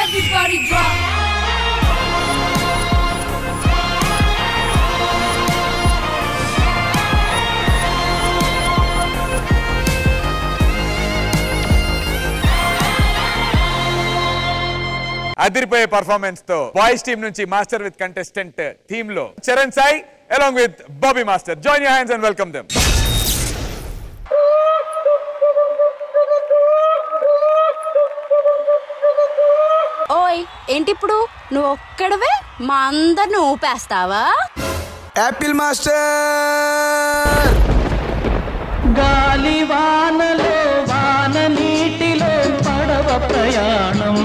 Everybody drop. అదిరిపోయే performance తో boys team నుంచి మాస్టర్ విత్ కంటెస్టెంట్ థీమ్ లో Charan Sai along with Bobby Master. Join your hands and welcome them. ఓయ్ ఏంటి ఇప్పుడు నువ్వు ఒక్కడవే మా అందరిని ఊపేస్తావా? యాపిల్ మాస్టర్ గాలి వానలో వాన నీటిలో పడవ ప్రయాణం.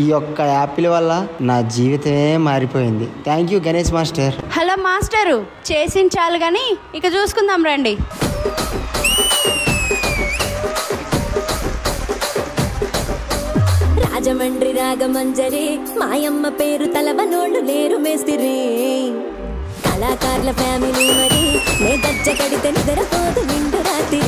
ఈ ఒక్క యాపిల్ వల్ల నా జీవితమే మారిపోయింది. Thank you Ganesh master. Hello master, చేసిన చాలు గాని ఇక చూసుకుందాం రండి. రాజమండ్రి రాగమంజరి మాయమ్మ పేరు తలవనోళ్ళు లేరు మేస్తిరి. కళాకారుల ఫ్యామిలీ మరి నే గజ్జ కడితే నిద్రపోదు నిండు రాత్రి.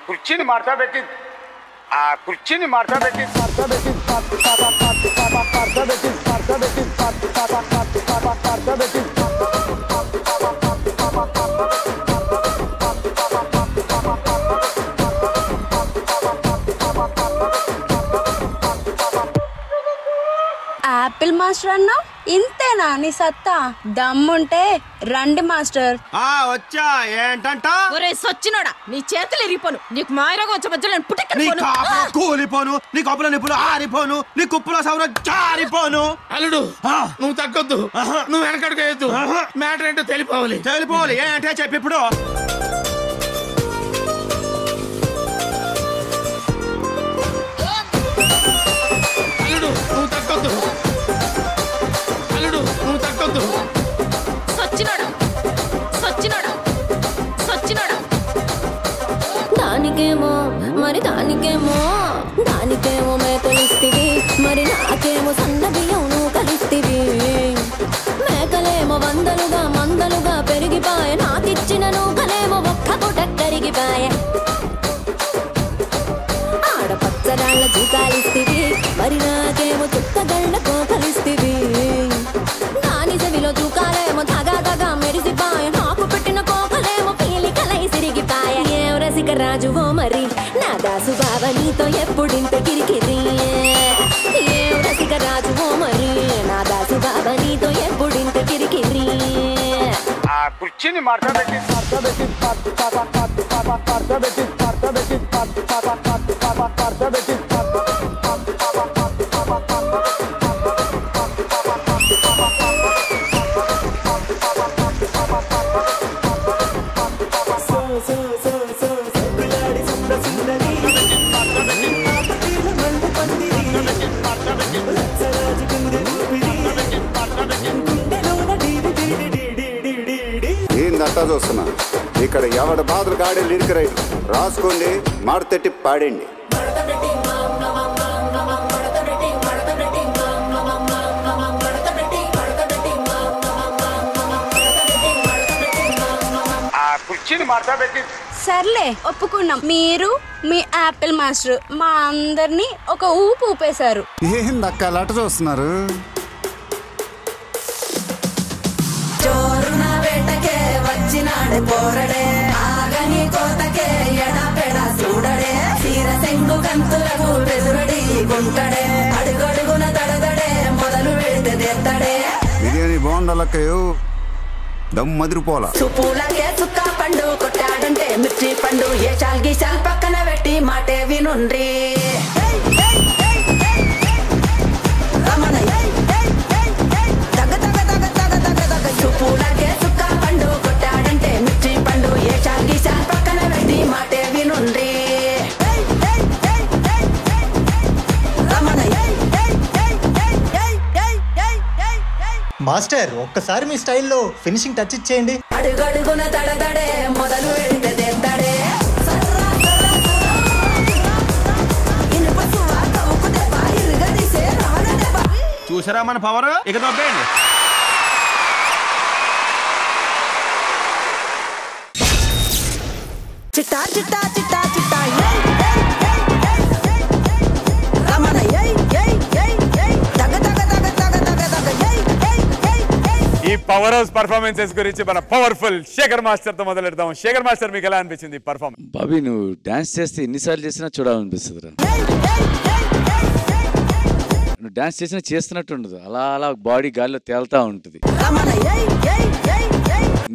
కుర్చీని మార్చబెట్టి యాపిల్ మాస్టర్ అన్నా ఇంతేనా నీ సత్తా? దమ్ముంటే రండి మాస్టర్. వచ్చా ఏంటంట? ఒరే సచ్చినోడా, నీ చేతులు ఎరిగిపోను. నీకు మాయరోగం వచ్చే మధ్యలో కూలిపోను, నీ కప్పుల నిప్పులు ఆరిపోను, నీ కుప్పుల సౌర జారిపోను. అల్లుడు నువ్వు తగ్గొద్దు, నువ్వు వెనకడుకోవద్దు. మ్యాటర్ ఏంటో తెలిపోవాలి. ఏంటే చెప్పి ఇప్పుడు. అల్లుడు నువ్వు తగ్గొద్దు, దానికేమో మేకలిస్తివి, మరి నాకేమో సన్న బియ్యం నువ్వు కలిస్తివి. మేకలేమో మందలుగా పెరిగిపాయ, నాకిచ్చిన నూకలేమో ఒక్క పూట కరిగిపాయ. ఆడపచ్చరాళ్ళ జూకాలిస్తివి, మరి నాకేమో చుక్కగళ్ళ కోకలిస్తివి. దాని చెవిలో జూకాలేమో తగా మెరిసిపాయ, నాకు పెట్టిన కోకలేమో పీలికలై సిరిగిపాయ. ఏం రసిక రాజువో మరి నా దాసు బావ నీతో ఎప్పుడింత కిరికిరి. ఏం రసిక రాజువో మరి నా దాసు బావ నీతో ఎప్పుడింత కిరికిరి. కుర్చీని మార్చబెట్టి ఏందంతా చూస్తున్నా ఇక్కడ ఎవడ బాధలు గాడే లిరిక్ రైటర్ రాసుకోండి, మాడతెట్టి పాడండి. సర్లే ఒప్పుకున్నాం. మీరు మీ యాపిల్ మాస్టర్ మా అందరినీ ఒక ఊపు ఊపేశారు. ఏందక్క లట చూస్తున్నారు? చోరున వేటకే వచ్చినాడు పోరడే, ఆగని కోతకే ఎడపెడ చూడడే. తీర సెంగు కంతులకు వెదురడి గుంటడే, అడుగడుగున దడదడే మొదలు పెడితే తెత్తడే. బిర్యానీ బాగుండాలక్కయ్యో, దమ్ మదిరిపోలా. సుపూలకే చుక్క పండు కొట్టాడంటే మిర్చి పండు, ఏ చాల్ గీసాల్ పక్కన పెట్టి మాటే వినుండ్రి. సుపూలకే చుక్క పండు కొట్టాడంటే మిర్చి పండు, ఏ చాల్ గీసాల్ పక్కన పెట్టి మాటే వినుండ్రి. మాస్టర్ ఒక్కసారి మీ స్టైల్లో ఫినిషింగ్ టచ్ ఇచ్చేయండి. అడుగడుగున తడదడే మొదలు పెడితే తెత్తడే చూసారా మన పవర్? ఇక తప్పేయండి. చిట్టా చిట్టా చిట్టా చిట్టా ఈ పవర్ హౌస్ పర్ఫార్మెన్సెస్ గురించి మన పవర్ఫుల్ శేఖర్ మాస్టర్ తో మొదలెడదాం. శేఖర్ మాస్టర్ మీకు ఎలా అనిపించింది పర్ఫార్మెన్స్? బాబీ నువ్వు డాన్స్ చేస్తే ఎన్నిసార్లు చేసినా చూడాలనిపిస్తుంది. నువ్వు డాన్స్ చేసినా చేస్తున్నట్టు ఉండదు, అలా అలా బాడీ గాల్లో తేలుతా ఉంటుంది.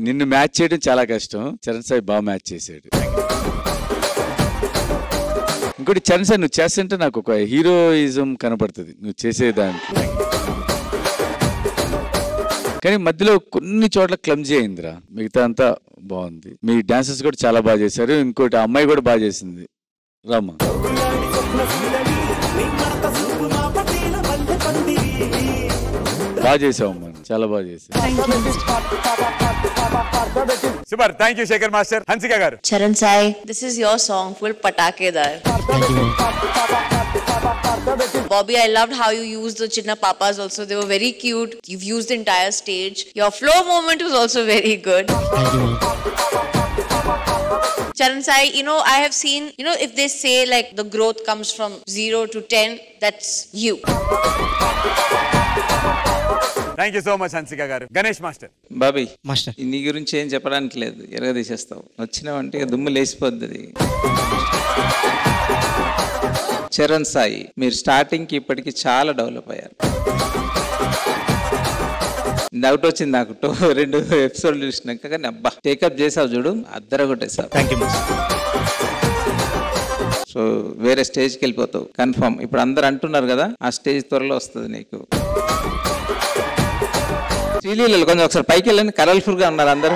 నిన్ను మ్యాచ్ చేయడం చాలా కష్టం. చరణ్ సాయి బాగా మ్యాచ్ చేశాడు. ఇంకోటి చరణ్ సాయి నువ్వు చేస్తుంటే నాకు ఒక హీరోయిజం కనపడుతుంది నువ్వు చేసేదానికి. కానీ మధ్యలో కొన్ని చోట్ల క్లమ్జీ అయిందిరా, మిగతా అంతా బాగుంది. మీ డాన్సెస్ కూడా చాలా బాగా చేశారు. ఇంకోటి అమ్మాయి కూడా బాగా చేసింది రామా. బాగా చేసావు అమ్మా, చాలా బాగా చేసావు. Super, thank you Shekhar master. Hansika garu. Charan Sai, this is your song, full పటాకేదార్. Bobby, I loved how you used the Chinna Papas also. They were very cute. You've used the entire stage. Your flow moment was also very good. Charan Sai, I have seen, if they say like the growth comes from 0 to 10, that's you. Thank you so much Hansika గారు. Ganesh master. Bobby master, నీ గురించి ఏం చెప్పడానికి లేదు, ఎరగదీసేస్తావు. వచ్చినావంటే దుమ్ము లేచిపోద్ది. చరణ్ సాయి, మీరు స్టార్టింగ్కి ఇప్పటికి చాలా డెవలప్ అయ్యారు. డౌట్ వచ్చింది నాకు 2 ఎపిసోడ్లు చూసినాక, కానీ అబ్బా టేకప్ చేసావు చూడు, అద్దర కొట్టేసావు. సో వేరే స్టేజ్కి వెళ్ళిపోతావు కన్ఫర్మ్. ఇప్పుడు అందరు అంటున్నారు కదా, ఆ స్టేజ్ త్వరలో వస్తుంది నీకు. శ్రీలీలలో కొంచెం ఒకసారి పైకి వెళ్ళండి, కలర్ఫుల్ గా ఉన్నారు అందరూ.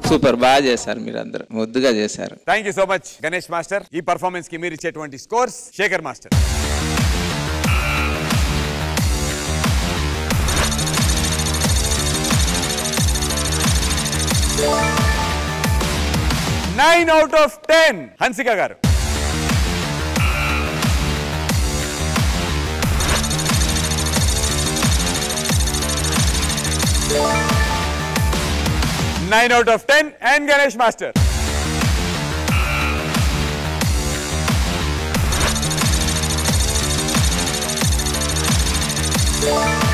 సూపర్, బాగా చేశారు మీరు అందరూ, ముద్దుగా చేశారు. Thank you so much Ganesh master. ఈ పర్ఫార్మెన్స్ కి మీరు ఇచ్చేటువంటి scores. Shekhar master. 9 out of 10. Hansika garu. 9 out of 10. And Ganesh Master. 1